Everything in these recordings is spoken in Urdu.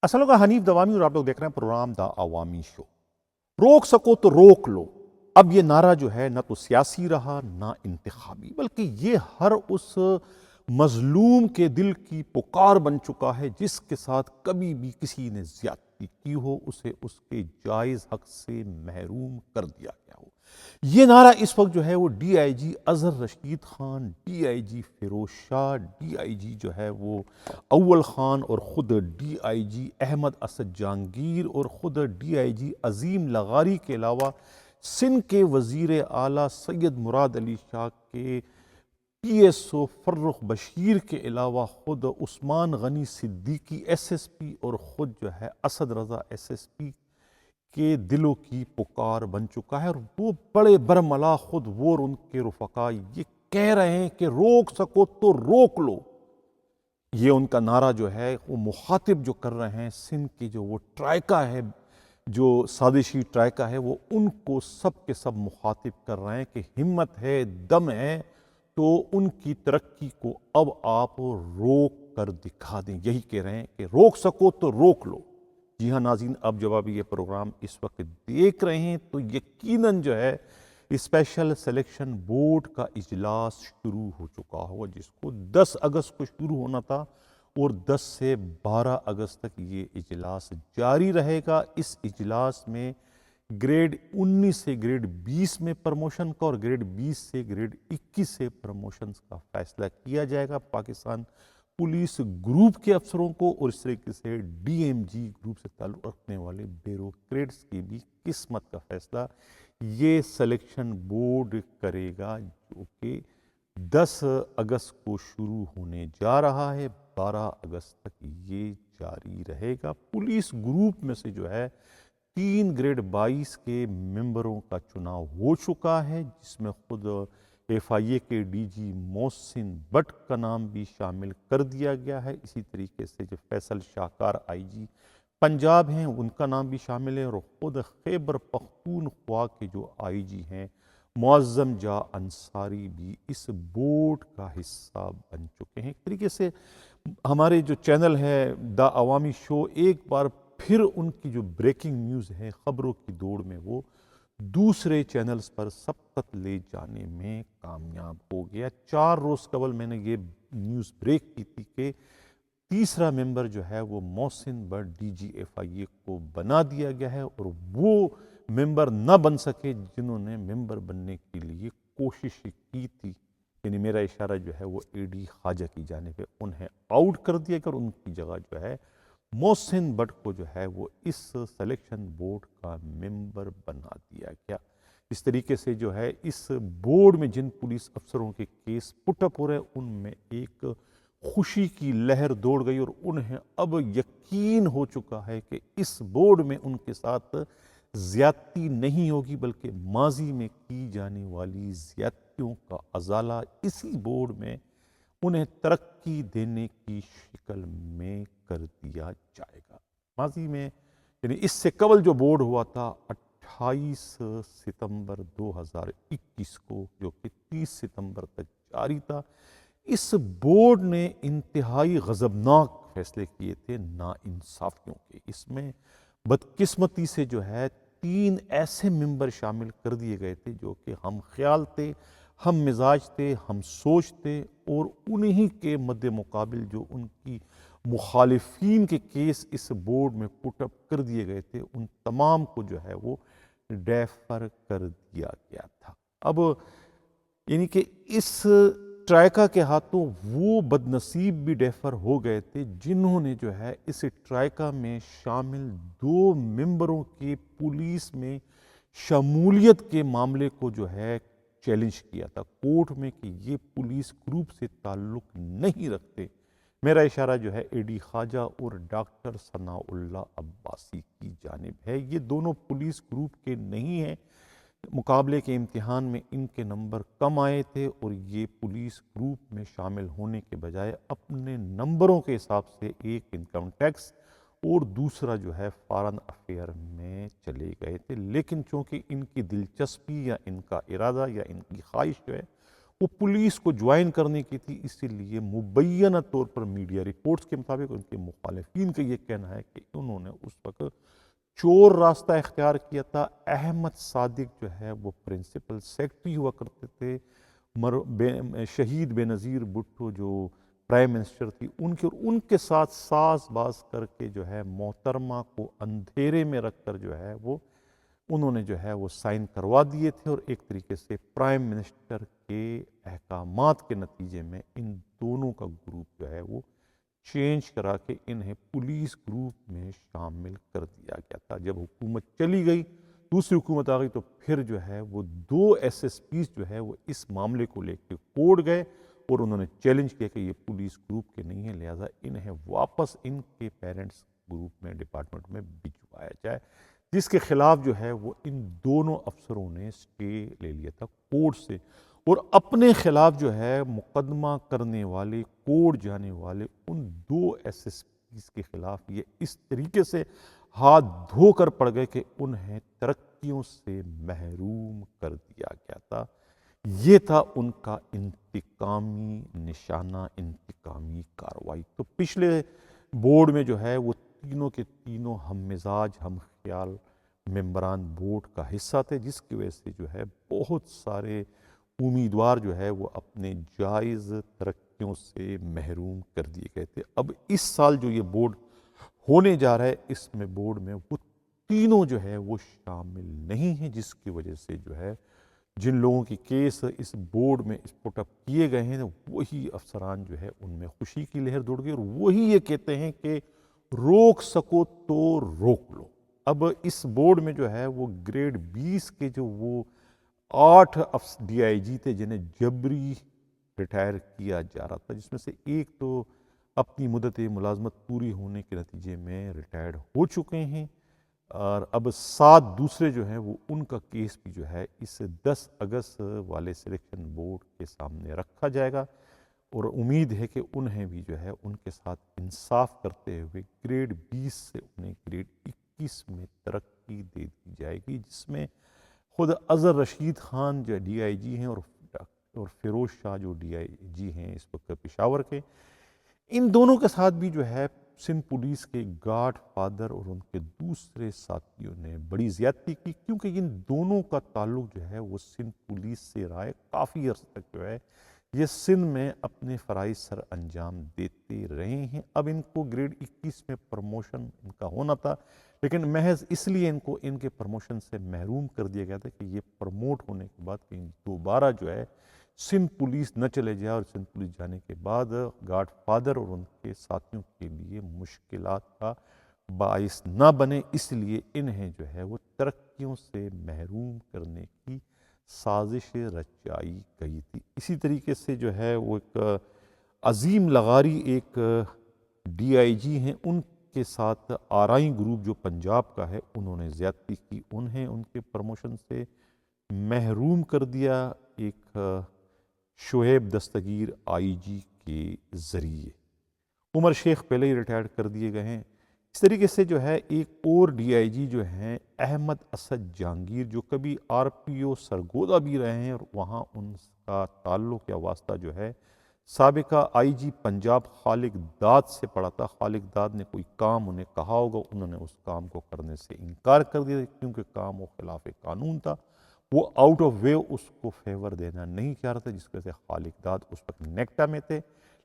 السلام علیکم، حنیف دوامی اور آپ لوگ دیکھ رہے ہیں پروگرام دا عوامی شو۔ روک سکو تو روک لو، اب یہ نعرہ جو ہے نہ تو سیاسی رہا نہ انتخابی، بلکہ یہ ہر اس مظلوم کے دل کی پکار بن چکا ہے جس کے ساتھ کبھی بھی کسی نے زیادتی کی ہو، اسے اس کے جائز حق سے محروم کر دیا گیا ہو۔ یہ نعرہ اس وقت جو ہے وہ D I G Azhar Rashid Khan, D I G Feroz Shah, D I G جو ہے وہ اول خان، اور خود D I G Ahmad Asad Jahangir, اور خود ڈی آئی جی عظیم لغاری کے علاوہ سندھ کے وزیر اعلیٰ سید مراد علی شاہ کے P S O Farrukh Bashir کے علاوہ خود عثمان غنی صدیقی ایس ایس پی اور خود جو ہے اسد رضا ایس ایس پی کے دلوں کی پکار بن چکا ہے، اور وہ بڑے برملا خود وہ اور ان کے رفقا یہ کہہ رہے ہیں کہ روک سکو تو روک لو۔ یہ ان کا نعرہ جو ہے وہ مخاطب جو کر رہے ہیں سندھ کی جو وہ ٹرائکا ہے، جو سازشی ٹرائکا ہے، وہ ان کو سب کے سب مخاطب کر رہے ہیں کہ ہمت ہے، دم ہے تو ان کی ترقی کو اب آپ روک کر دکھا دیں۔ یہی کہہ رہے ہیں کہ روک سکو تو روک لو۔ جی ہاں ناظرین، اب جب آپ یہ پروگرام اس وقت دیکھ رہے ہیں تو یقیناً جو ہے اسپیشل سلیکشن بورڈ کا اجلاس شروع ہو چکا ہوگا، جس کو 10 اگست کو شروع ہونا تھا اور 10 سے 12 اگست تک یہ اجلاس جاری رہے گا۔ اس اجلاس میں گریڈ 19 سے گریڈ 20 میں پروموشن کا اور گریڈ 20 سے گریڈ 21 سے پروموشنز کا فیصلہ کیا جائے گا۔ پاکستان پولیس گروپ کے افسروں کو اور اس طریقے سے ڈی ایم جی گروپ سے تعلق رکھنے والے بیوروکریٹس کی بھی قسمت کا فیصلہ یہ سلیکشن بورڈ کرے گا، جو کہ 10 اگست کو شروع ہونے جا رہا ہے، 12 اگست تک یہ جاری رہے گا۔ پولیس گروپ میں سے جو ہے 3 گریڈ 22 کے ممبروں کا چناؤ ہو چکا ہے، جس میں خود ایف آئی اے کے ڈی جی محسن بٹ کا نام بھی شامل کر دیا گیا ہے۔ اسی طریقے سے جو فیصل شاہکار آئی جی پنجاب ہیں ان کا نام بھی شامل ہے، اور خود خیبر پختونخوا کے جو آئی جی ہیں معظم جاں انصاری بھی اس بورڈ کا حصہ بن چکے ہیں۔ ایک طریقے سے ہمارے جو چینل ہے دا عوامی شو ایک بار پھر ان کی جو بریکنگ نیوز ہے خبروں کی دوڑ میں وہ دوسرے چینلز پر سبقت لے جانے میں کامیاب ہو گیا۔ 4 روز قبل میں نے یہ نیوز بریک کی تھی کہ تیسرا ممبر جو ہے وہ محسن بٹ ڈی جی ایف آئی اے کو بنا دیا گیا ہے، اور وہ ممبر نہ بن سکے جنہوں نے ممبر بننے کے لیے کوشش کی تھی، یعنی میرا اشارہ جو ہے وہ اے ڈی خواجہ کی جانب ہے، انہیں آؤٹ کر دیا گیا اور ان کی جگہ جو ہے محسن بٹ کو جو ہے وہ اس سلیکشن بورڈ کا ممبر بنا دیا گیا۔ اس طریقے سے جو ہے اس بورڈ میں جن پولیس افسروں کے کیس پٹ اپ ہو رہے ہیں ان میں ایک خوشی کی لہر دوڑ گئی، اور انہیں اب یقین ہو چکا ہے کہ اس بورڈ میں ان کے ساتھ زیادتی نہیں ہوگی، بلکہ ماضی میں کی جانے والی زیادتیوں کا ازالہ اسی بورڈ میں انہیں ترقی دینے کی شکل میں کر دیا جائے گا۔ ماضی میں یعنی اس سے قبل جو بورڈ ہوا تھا 28 ستمبر 2021 کو، جو کہ 30 ستمبر تک جاری تھا، اس بورڈ نے انتہائی غضبناک فیصلے کیے تھے ناانصافیوں کے۔ اس میں بدقسمتی سے جو ہے 3 ایسے ممبر شامل کر دیے گئے تھے جو کہ ہم خیال تھے، ہم مزاج تھے، ہم سوچ تھے، اور انہی کے مد مقابل جو ان کی مخالفین کے کیس اس بورڈ میں پٹ اپ کر دیے گئے تھے ان تمام کو جو ہے وہ ڈیفر کر دیا گیا تھا۔ اب یعنی کہ اس ٹرائکا کے ہاتھوں وہ بد نصیب بھی ڈیفر ہو گئے تھے جنہوں نے جو ہے اس ٹرائکا میں شامل 2 ممبروں کے پولیس میں شمولیت کے معاملے کو جو ہے چیلنج کیا تھا کورٹ میں کہ یہ پولیس گروپ سے تعلق نہیں رکھتے۔ میرا اشارہ جو ہے اے ڈی خواجہ اور ڈاکٹر ثناء اللہ عباسی کی جانب ہے۔ یہ دونوں پولیس گروپ کے نہیں ہیں، مقابلے کے امتحان میں ان کے نمبر کم آئے تھے اور یہ پولیس گروپ میں شامل ہونے کے بجائے اپنے نمبروں کے حساب سے ایک انکم ٹیکس اور دوسرا جو ہے فارن افیئر میں چلے گئے تھے، لیکن چونکہ ان کی دلچسپی یا ان کا ارادہ یا ان کی خواہش جو ہے وہ پولیس کو جوائن کرنے کی تھی، اسی لیے مبینہ طور پر میڈیا رپورٹس کے مطابق ان کے مخالفین کا یہ کہنا ہے کہ انہوں نے اس وقت چور راستہ اختیار کیا تھا۔ احمد صادق جو ہے وہ پرنسپل سیکرٹری ہوا کرتے تھے، شہید بے نظیر بھٹو جو پرائم منسٹر تھی ان کے ساتھ ساز باز کر کے جو ہے محترمہ کو اندھیرے میں رکھ کر جو ہے وہ انہوں نے جو ہے وہ سائن کروا دیے تھے، اور ایک طریقے سے پرائم منسٹر کے احکامات کے نتیجے میں ان دونوں کا گروپ جو ہے وہ چینج کرا کے انہیں پولیس گروپ میں شامل کر دیا گیا تھا۔ جب حکومت چلی گئی، دوسری حکومت آ گئی، تو پھر جو ہے وہ 2 SSPs جو ہے وہ اس معاملے کو لے کے کورٹ گئے اور انہوں نے چیلنج کیا کہ یہ پولیس گروپ کے نہیں ہیں، لہٰذا انہیں واپس ان کے پیرنٹس گروپ میں ڈپارٹمنٹ میں بھجوایا جائے، جس کے خلاف جو ہے وہ ان دونوں افسروں نے اسٹے لے لیا تھا کورٹ سے، اور اپنے خلاف جو ہے مقدمہ کرنے والے، کورٹ جانے والے ان 2 SSPs کے خلاف یہ اس طریقے سے ہاتھ دھو کر پڑ گئے کہ انہیں ترقیوں سے محروم کر دیا گیا تھا۔ یہ تھا ان کا انتقامی نشانہ، انتقامی کارروائی۔ تو پچھلے بورڈ میں جو ہے وہ تینوں کے تینوں ہم مزاج ہم خیال ممبران بورڈ کا حصہ تھے، جس کی وجہ سے جو ہے بہت سارے امیدوار جو ہے وہ اپنے جائز ترقیوں سے محروم کر دیے گئے تھے۔ اب اس سال جو یہ بورڈ ہونے جا رہا ہے، اس میں بورڈ میں وہ تینوں جو ہے وہ شامل نہیں ہیں، جس کی وجہ سے جو ہے جن لوگوں کی کیس اس بورڈ میں پٹ اپ کیے گئے ہیں، وہی افسران جو ہے ان میں خوشی کی لہر دوڑ گئی، اور وہی یہ کہتے ہیں کہ روک سکو تو روک لو۔ اب اس بورڈ میں جو ہے وہ گریڈ 20 کے جو وہ 8 DIG تھے جنہیں جبری ریٹائر کیا جا رہا تھا، جس میں سے ایک تو اپنی مدت ملازمت پوری ہونے کے نتیجے میں ریٹائرڈ ہو چکے ہیں، اور اب 7 دوسرے جو ہیں وہ ان کا کیس بھی جو ہے اس 10 اگست والے سلیکشن بورڈ کے سامنے رکھا جائے گا، اور امید ہے کہ انہیں بھی جو ہے ان کے ساتھ انصاف کرتے ہوئے گریڈ 20 سے انہیں گریڈ 21 میں ترقی دے دی جائے گی، جس میں خود اظہر رشید خان جو DIG ہیں اور فیروز شاہ جو DIG ہیں اس وقت پشاور کے، ان دونوں کے ساتھ بھی جو ہے سندھ پولیس کے گاڈ فادر اور ان کے دوسرے ساتھیوں نے بڑی زیادتی کی، کیونکہ ان دونوں کا تعلق جو ہے وہ سندھ پولیس سے رہا ہے کافی عرصے تک، جو ہے یہ سندھ میں اپنے فرائض سر انجام دیتے رہے ہیں۔ اب ان کو گریڈ 21 میں پروموشن ان کا ہونا تھا، لیکن محض اس لیے ان کو ان کے پروموشن سے محروم کر دیا گیا تھا کہ یہ پروموٹ ہونے کے بعد کہیں دوبارہ جو ہے سندھ پولیس نہ چلے جائے، اور سندھ پولیس جانے کے بعد گاڈ فادر اور ان کے ساتھیوں کے لیے مشکلات کا باعث نہ بنے، اس لیے انہیں جو ہے وہ ترقیوں سے محروم کرنے کی سازش رچائی گئی تھی۔ اسی طریقے سے جو ہے وہ ایک عظیم لغاری ایک DIG ہیں، ان کے ساتھ آرائی گروپ جو پنجاب کا ہے، انہوں نے زیادتی کی، انہیں ان کے پروموشن سے محروم کر دیا ایک شعیب دستگیر IG کے ذریعے۔ عمر شیخ پہلے ہی ریٹائرڈ کر دیے گئے ہیں۔ اس طریقے سے جو ہے ایک اور DIG جو ہیں احمد اسد جہانگیر، جو کبھی RPO سرگودا بھی رہے ہیں، اور وہاں ان کا تعلق یا واسطہ جو ہے سابقہ IG پنجاب خالق داد سے پڑا تھا۔ خالق داد نے کوئی کام انہیں کہا ہوگا، انہوں نے اس کام کو کرنے سے انکار کر دیا، کیونکہ کام وہ خلاف قانون تھا، وہ آؤٹ آف وے اس کو فیور دینا نہیں چاہ رہا تھا، جس کی وجہ سے خالق داد اس وقت نیکٹا میں تھے،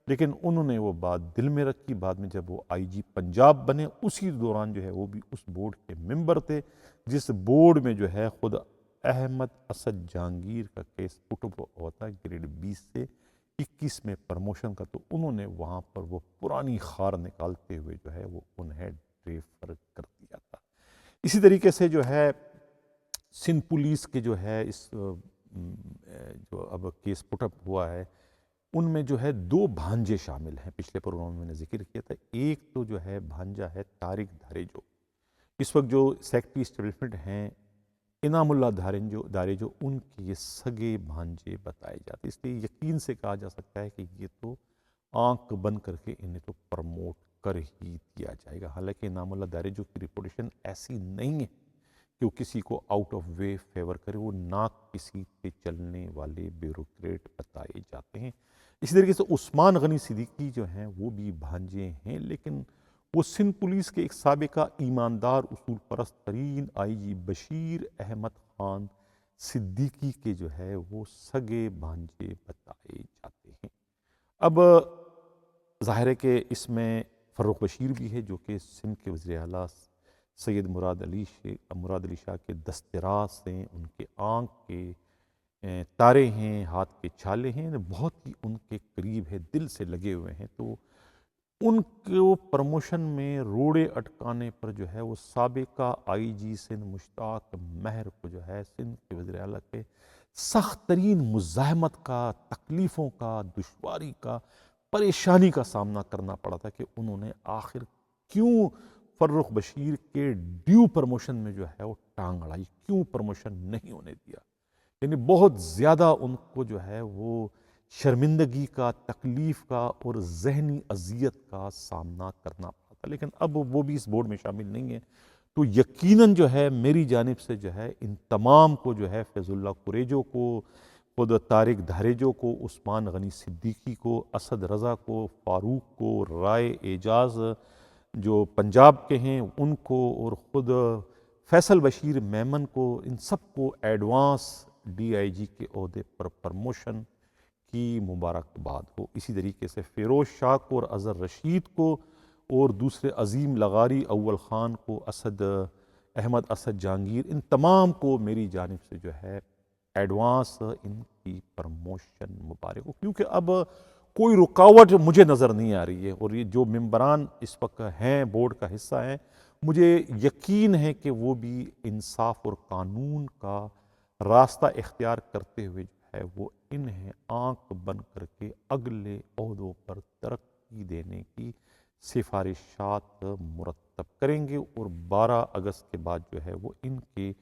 لیکن انہوں نے وہ بات دل میں رکھی۔ بعد میں جب وہ IG پنجاب بنے، اسی دوران جو ہے وہ بھی اس بورڈ کے ممبر تھے، جس بورڈ میں جو ہے خود احمد اسد جہانگیر کا کیس پٹ اپ ہوا تھا گریڈ 20 سے 21 میں پروموشن کا، تو انہوں نے وہاں پر وہ پرانی خار نکالتے ہوئے جو ہے وہ انہیں ٹرانسفر کر دیا تھا۔ اسی طریقے سے جو ہے سندھ پولیس کے جو ہے اس جو اب کیس پٹ اپ ہوا ہے، ان میں جو ہے 2 بھانجے شامل ہیں۔ پچھلے پروگرام میں نے ذکر کیا تھا، ایک تو جو ہے بھانجا ہے طارق دھاریجو، اس وقت جو سیکرٹری اسٹیبلشمنٹ ہیں انعام اللہ دھاریجو، ان کے یہ سگے بھانجے بتائے جاتے، اس لیے یقین سے کہا جا سکتا ہے کہ یہ تو آنکھ بند کر کے انہیں تو پروموٹ کر ہی دیا جائے گا۔ حالانکہ انعام اللہ دھاریجو کی ریپوٹیشن ایسی نہیں ہے کہ وہ کسی کو آؤٹ آف وے فیور کرے، وہ ناک کسی کے چلنے والے بیوروکریٹ بتائے جاتے ہیں۔ اسی طریقے سے عثمان غنی صدیقی جو ہیں وہ بھی بھانجے ہیں، لیکن وہ سندھ پولیس کے ایک سابقہ ایماندار اصول پرست ترین آئی جی بشیر احمد خان صدیقی کے جو ہے وہ سگے بھانجے بتائے جاتے ہیں۔ اب ظاہر ہے کہ اس میں فروخ بشیر بھی ہے، جو کہ سندھ کے وزیر اعلیٰ سید مراد علی شاہ کے دست راست ہیں، ان کے آنکھ کے تارے ہیں، ہاتھ کے چھالے ہیں، بہت ہی ان کے قریب ہے، دل سے لگے ہوئے ہیں۔ تو ان کو پروموشن میں روڑے اٹکانے پر جو ہے وہ سابقہ آئی جی سندھ مشتاق مہر کو جو ہے سندھ کے وزیر اعلیٰ کے سخت ترین مزاحمت کا، تکلیفوں کا، دشواری کا، پریشانی کا سامنا کرنا پڑا تھا کہ انہوں نے آخر کیوں فرخ بشیر کے ڈیو پروموشن میں جو ہے وہ ٹانگ اڑائی، کیوں پروموشن نہیں ہونے دیا۔ یعنی بہت زیادہ ان کو جو ہے وہ شرمندگی کا، تکلیف کا اور ذہنی اذیت کا سامنا کرنا پڑا تھا، لیکن اب وہ بھی اس بورڈ میں شامل نہیں ہیں۔ تو یقیناً جو ہے میری جانب سے جو ہے ان تمام کو جو ہے فیض اللہ قریجو کو، خود طارق دھاریجو کو، عثمان غنی صدیقی کو، اسد رضا کو، فاروق کو، رائے اعجاز جو پنجاب کے ہیں ان کو، اور خود فیصل بشیر میمن کو، ان سب کو ایڈوانس ڈی آئی جی کے عہدے پر پرموشن کی مبارکباد ہو۔ اسی طریقے سے فیروز شاہ کو اور اظہر رشید کو، اور دوسرے عظیم لغاری اول خان کو، احمد اسد جہانگیر، ان تمام کو میری جانب سے جو ہے ایڈوانس ان کی پرموشن مبارک ہو، کیونکہ اب کوئی رکاوٹ مجھے نظر نہیں آ رہی ہے، اور یہ جو ممبران اس وقت ہیں بورڈ کا حصہ ہیں، مجھے یقین ہے کہ وہ بھی انصاف اور قانون کا راستہ اختیار کرتے ہوئے جو ہے وہ انہیں آنکھ بند کر کے اگلے عہدوں پر ترقی دینے کی سفارشات مرتب کریں گے، اور 12 اگست کے بعد جو ہے وہ ان کے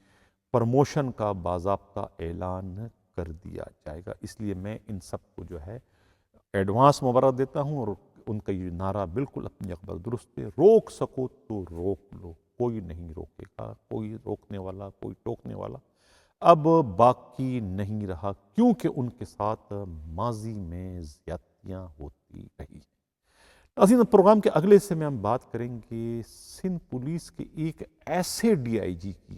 پرموشن کا باضابطہ اعلان کر دیا جائے گا۔ اس لیے میں ان سب کو جو ہے ایڈوانس مبارک دیتا ہوں، اور ان کا یہ نعرہ بالکل اپنی اقبال درست ہے، روک سکو تو روک لو، کوئی نہیں روکے گا، کوئی روکنے والا، کوئی ٹوکنے والا اب باقی نہیں رہا، کیونکہ ان کے ساتھ ماضی میں زیادتیاں ہوتی رہی۔ ناظرین، پروگرام کے اگلے حصے میں ہم بات کریں گے سندھ پولیس کے ایک ایسے ڈی آئی جی کی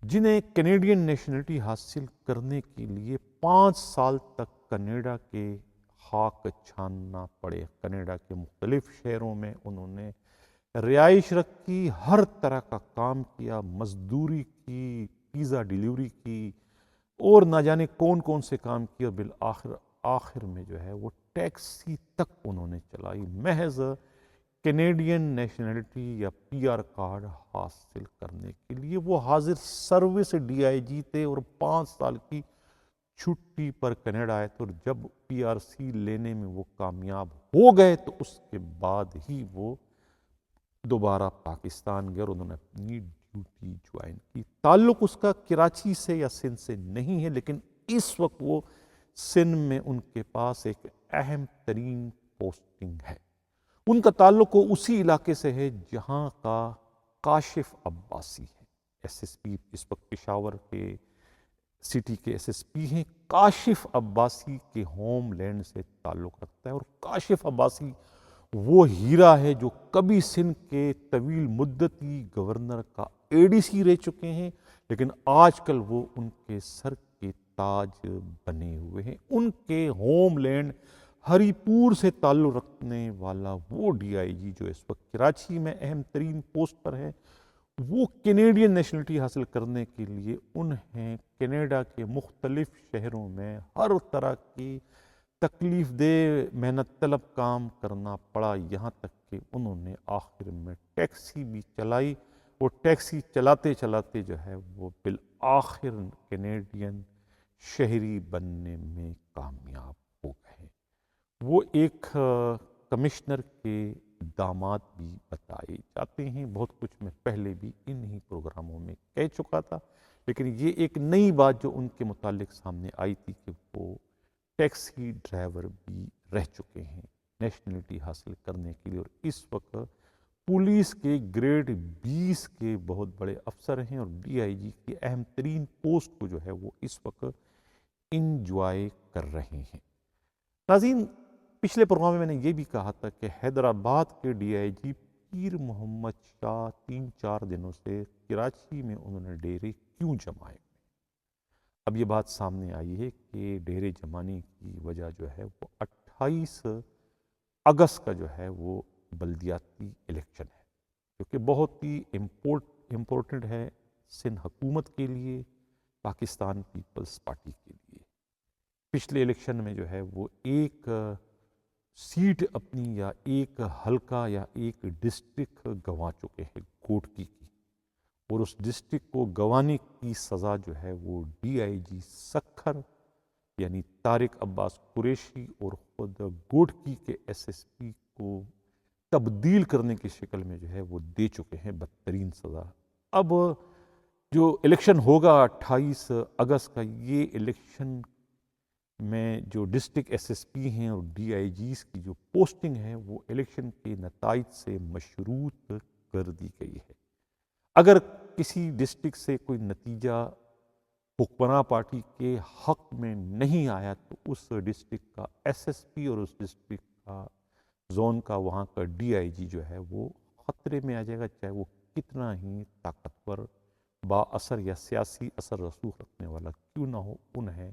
جنہیں کینیڈین نیشنلٹی حاصل کرنے کے لیے 5 سال تک کینیڈا کے خاک چھاننا پڑے۔ کینیڈا کے مختلف شہروں میں انہوں نے رہائش رکھی، ہر طرح کا کام کیا، مزدوری کی، پیزا ڈیلیوری کی، اور نہ جانے کون کون سے کام کیے، اور بالآخر میں جو ہے وہ ٹیکسی تک انہوں نے چلائی، محض کینیڈین نیشنلٹی یا پی آر کارڈ حاصل کرنے کے لیے۔ وہ حاضر سروس ڈی آئی جی تھے، اور 5 سال کی چھٹی پر کینیڈا آئے تھے، اور جب پی آر سی لینے میں وہ کامیاب ہو گئے تو اس کے بعد ہی وہ دوبارہ پاکستان گئے، اور انہوں نے اپنی ڈیوٹی جوائن کی۔ تعلق اس کا کراچی سے یا سندھ سے نہیں ہے، لیکن اس وقت وہ سندھ میں ان کے پاس ایک اہم ترین پوسٹنگ ہے۔ ان کا تعلق اسی علاقے سے ہے جہاں کا کاشف عباسی ہے، ایس ایس پی اس وقت پشاور کے سٹی کے ایس ایس پی ہیں۔ کاشف عباسی کے ہوم لینڈ سے تعلق رکھتا ہے، اور کاشف عباسی وہ ہیرا ہے جو کبھی سندھ کے طویل مدتی گورنر کا اے ڈی سی رہ چکے ہیں، لیکن آج کل وہ ان کے سر کے تاج بنے ہوئے ہیں۔ ان کے ہوم لینڈ ہری پور سے تعلق رکھنے والا وہ ڈی آئی جی جو اس وقت کراچی میں اہم ترین پوسٹ پر ہے، وہ کینیڈین نیشنلٹی حاصل کرنے کے لیے انہیں کینیڈا کے مختلف شہروں میں ہر طرح کی تکلیف دہ محنت طلب کام کرنا پڑا، یہاں تک کہ انہوں نے آخر میں ٹیکسی بھی چلائی، اور ٹیکسی چلاتے چلاتے جو ہے وہ بالآخر کینیڈین شہری بننے میں کامیاب ہو گئے۔ وہ ایک کمشنر کے داماد بھی بتائے جاتے ہیں۔ بہت کچھ میں پہلے بھی انہی پروگراموں میں کہہ چکا تھا، لیکن یہ ایک نئی بات جو ان کے متعلق سامنے آئی تھی کہ وہ ٹیکسی ڈرائیور بھی رہ چکے ہیں نیشنلٹی حاصل کرنے کے لیے، اور اس وقت پولیس کے گریڈ 20 کے بہت بڑے افسر ہیں اور ڈی آئی جی کی اہم ترین پوسٹ کو جو ہے وہ اس وقت انجوائے کر رہے ہیں۔ ناظرین، پچھلے پروگرام میں نے یہ بھی کہا تھا کہ حیدرآباد کے ڈی آئی جی پیر محمد شاہ 3-4 دنوں سے کراچی میں انہوں نے ڈیرے کیوں جمائے۔ اب یہ بات سامنے آئی ہے کہ ڈیرے جمانے کی وجہ جو ہے وہ 28 اگست کا جو ہے وہ بلدیاتی الیکشن ہے، جو کہ بہت ہی امپورٹنٹ ہے سندھ حکومت کے لیے، پاکستان پیپلز پارٹی کے لیے۔ پچھلے الیکشن میں جو ہے وہ ایک سیٹ اپنی یا ایک حلقہ یا ایک ڈسٹرکٹ گنوا چکے ہیں گوٹکی کی، اور اس ڈسٹرکٹ کو گنوانے کی سزا جو ہے وہ ڈی آئی جی سکھر یعنی طارق عباس قریشی اور خود گوٹکی کے ایس ایس پی کو تبدیل کرنے کی شکل میں جو ہے وہ دے چکے ہیں بدترین سزا۔ اب جو الیکشن ہوگا 28 اگست کا، یہ الیکشن میں جو ڈسٹرکٹ ایس ایس پی ہیں اور ڈی آئی جیز کی جو پوسٹنگ ہے وہ الیکشن کے نتائج سے مشروط کر دی گئی ہے۔ اگر کسی ڈسٹرکٹ سے کوئی نتیجہ حکمراں پارٹی کے حق میں نہیں آیا تو اس ڈسٹرکٹ کا ایس ایس پی اور اس ڈسٹرکٹ کا زون کا وہاں کا ڈی آئی جی جو ہے وہ خطرے میں آ جائے گا، چاہے وہ کتنا ہی طاقتور، با اثر یا سیاسی اثر رسوخ رکھنے والا کیوں نہ ہو، انہیں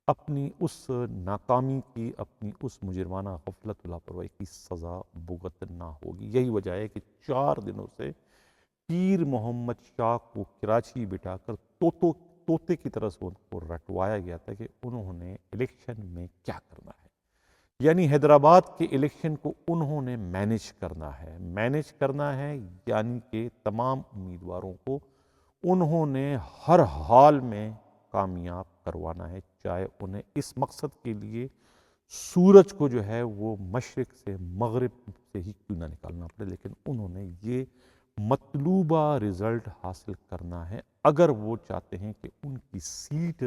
اپنی اس ناکامی کی، اپنی اس مجرمانہ غفلت و لاپرواہی کی سزا بھگتنا ہوگی۔ یہی وجہ ہے کہ 4 دنوں سے پیر محمد شاہ کو کراچی بٹھا کر طوطے کی طرح سے ان کو رٹوایا گیا تھا کہ انہوں نے الیکشن میں کیا کرنا ہے، یعنی حیدرآباد کے الیکشن کو انہوں نے مینیج کرنا ہے، یعنی کہ تمام امیدواروں کو انہوں نے ہر حال میں کامیاب کروانا ہے، چاہے انہیں اس مقصد کے لیے سورج کو جو ہے وہ مشرق سے مغرب سے ہی کیوں نہ نکالنا پڑے، لیکن انہوں نے یہ مطلوبہ رزلٹ حاصل کرنا ہے اگر وہ چاہتے ہیں کہ ان کی سیٹ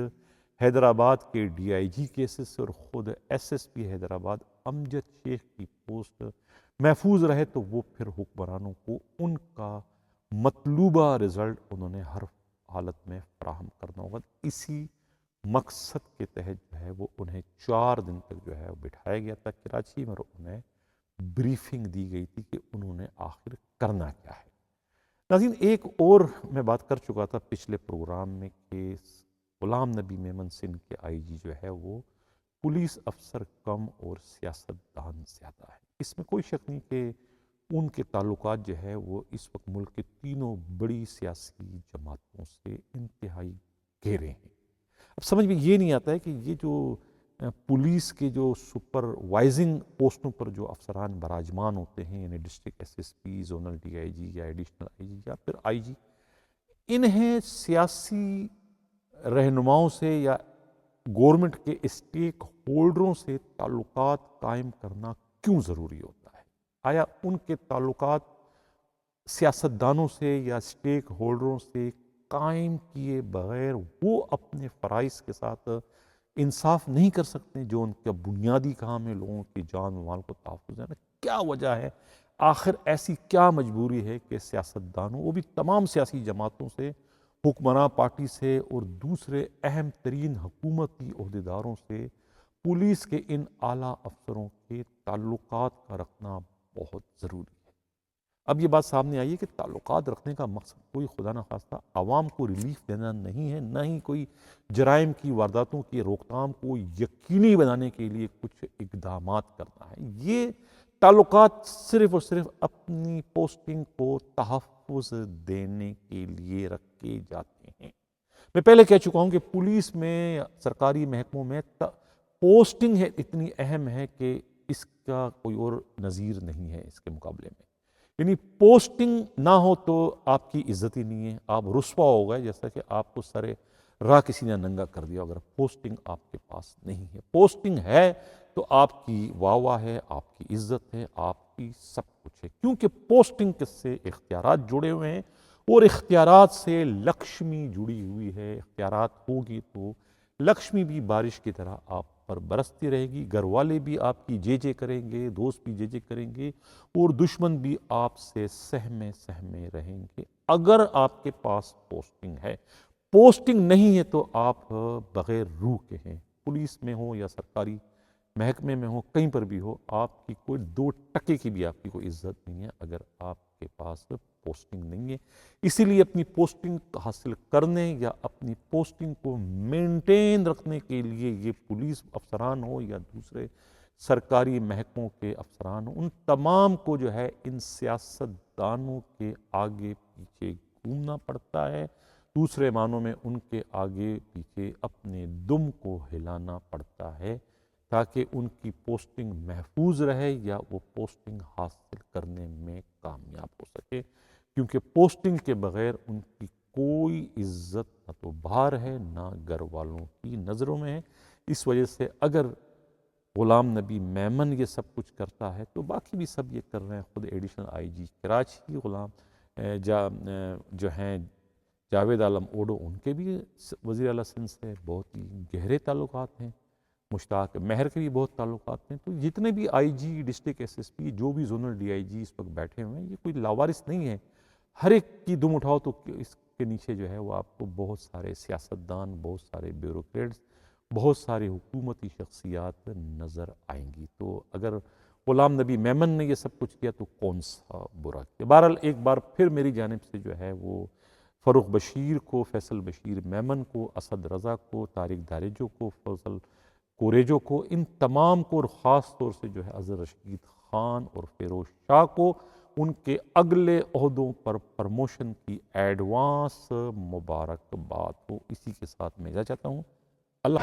حیدرآباد کے ڈی آئی جی کیسز سے اور خود ایس ایس پی حیدرآباد امجد شیخ کی پوسٹ محفوظ رہے، تو وہ پھر حکمرانوں کو ان کا مطلوبہ رزلٹ انہوں نے ہر حالت میں فراہم کرنا ہوگا۔ اسی مقصد کے تحت جو ہے وہ انہیں 4 دن تک جو ہے بٹھایا گیا تھا کراچی میں، اور انہیں بریفنگ دی گئی تھی کہ انہوں نے آخر کرنا کیا ہے۔ ناظرین، ایک اور میں بات کر چکا تھا پچھلے پروگرام میں کہ غلام نبی میمن سندھ کے آئی جی جو ہے وہ پولیس افسر کم اور سیاست دان زیادہ ہے۔ اس میں کوئی شک نہیں کہ ان کے تعلقات جو ہے وہ اس وقت ملک کے 3 بڑی سیاسی جماعتوں سے انتہائی گہرے ہیں۔ اب سمجھ میں یہ نہیں آتا ہے کہ یہ جو پولیس کے جو سپروائزنگ پوسٹوں پر جو افسران براجمان ہوتے ہیں، یعنی district S S P, zonal D I G یا ایڈیشنل آئی جی یا پھر آئی جی، انہیں سیاسی رہنماؤں سے یا گورنمنٹ کے اسٹیک ہولڈروں سے تعلقات قائم کرنا کیوں ضروری ہوتا ہے؟ آیا ان کے تعلقات سیاستدانوں سے یا اسٹیک ہولڈروں سے قائم کیے بغیر وہ اپنے فرائض کے ساتھ انصاف نہیں کر سکتے جو ان کا بنیادی کام ہے، لوگوں کی جان و مال کو تحفظ دینا؟ کیا وجہ ہے؟ آخر ایسی کیا مجبوری ہے کہ سیاستدانوں، وہ بھی تمام سیاسی جماعتوں سے، حکمراں پارٹی سے اور دوسرے اہم ترین حکومتی عہدیداروں سے پولیس کے ان اعلیٰ افسروں کے تعلقات کا رکھنا بہت ضروری ہے؟ اب یہ بات سامنے آئی ہے کہ تعلقات رکھنے کا مقصد کوئی خدا نخواستہ عوام کو ریلیف دینا نہیں ہے، نہ ہی کوئی جرائم کی وارداتوں کی روک تھام کو یقینی بنانے کے لیے کچھ اقدامات کرنا ہے۔ یہ تعلقات صرف اور صرف اپنی پوسٹنگ کو تحفظ دینے کے لیے رکھے جاتے ہیں۔ میں پہلے کہہ چکا ہوں کہ پولیس میں، سرکاری محکموں میں پوسٹنگ ہے اتنی اہم ہے کہ اس کا کوئی اور نظیر نہیں ہے اس کے مقابلے میں۔ یعنی پوسٹنگ نہ ہو تو آپ کی عزت ہی نہیں ہے، آپ رسوا ہو گئے، جیسا کہ آپ کو سرے راہ کسی نے ننگا کر دیا اگر پوسٹنگ آپ کے پاس نہیں ہے۔ پوسٹنگ ہے تو آپ کی واہ واہ ہے، آپ کی عزت ہے، آپ کی سب کچھ ہے، کیونکہ پوسٹنگ سے اختیارات جڑے ہوئے ہیں اور اختیارات سے لکشمی جڑی ہوئی ہے۔ اختیارات ہوگی تو لکشمی بھی بارش کی طرح آپ پر برستی رہے گی، گھر والے بھی آپ کی جے جے کریں گے، دوست بھی جے جے کریں گے، اور دشمن بھی آپ سے سہمے سہمے رہیں گے اگر آپ کے پاس پوسٹنگ ہے۔ پوسٹنگ نہیں ہے تو آپ بغیر روح کے ہیں، پولیس میں ہو یا سرکاری محکمے میں ہو، کہیں پر بھی ہو، آپ کی کوئی 2 ٹکے کی بھی آپ کی کوئی عزت نہیں ہے اگر آپ کے پاس پوسٹنگ نہیں ہے۔ اسی لیے اپنی پوسٹنگ حاصل کرنے یا اپنی پوسٹنگ کو مینٹین رکھنے کے لیے یہ پولیس افسران ہو یا دوسرے سرکاری محکموں کے افسران ہوں، ان تمام کو جو ہے ان سیاستدانوں کے آگے پیچھے گھومنا پڑتا ہے، دوسرے معنوں میں ان کے آگے پیچھے اپنے دم کو ہلانا پڑتا ہے تاکہ ان کی پوسٹنگ محفوظ رہے یا وہ پوسٹنگ حاصل کرنے میں کامیاب ہو سکے، کیونکہ پوسٹنگ کے بغیر ان کی کوئی عزت نہ تو باہر ہے نہ گھر والوں کی نظروں میں ہے۔ اس وجہ سے اگر غلام نبی میمن یہ سب کچھ کرتا ہے تو باقی بھی سب یہ کر رہے ہیں۔ خود ایڈیشنل آئی جی کراچی غلام جو ہیں جاوید عالم اوڈو، ان کے بھی وزیر اعلیٰ سندھ سے بہت ہی گہرے تعلقات ہیں، مشتاق مہر کے بھی بہت تعلقات ہیں۔ تو جتنے بھی آئی جی، ڈسٹرکٹ ایس ایس پی، جو بھی زونل ڈی آئی جی اس وقت بیٹھے ہوئے ہیں، یہ کوئی لاوارث نہیں ہے۔ ہر ایک کی دم اٹھاؤ تو اس کے نیچے جو ہے وہ آپ کو بہت سارے سیاستدان، بہت سارے بیوروکریٹس، بہت سارے حکومتی شخصیات نظر آئیں گی۔ تو اگر غلام نبی میمن نے یہ سب کچھ کیا تو کون سا برا کیا؟ بہرحال ایک بار پھر میری جانب سے جو ہے وہ فروخ بشیر کو، فیصل بشیر میمن کو، اسد رضا کو، طارق دارجو کو، فضل کوریجو کو، ان تمام کو، اور خاص طور سے جو ہے اظہر رشید خان اور فیروز شاہ کو ان کے اگلے عہدوں پر پرموشن کی ایڈوانس مبارکباد ہو۔ اسی کے ساتھ میں اجازت چاہتا ہوں۔ اللہ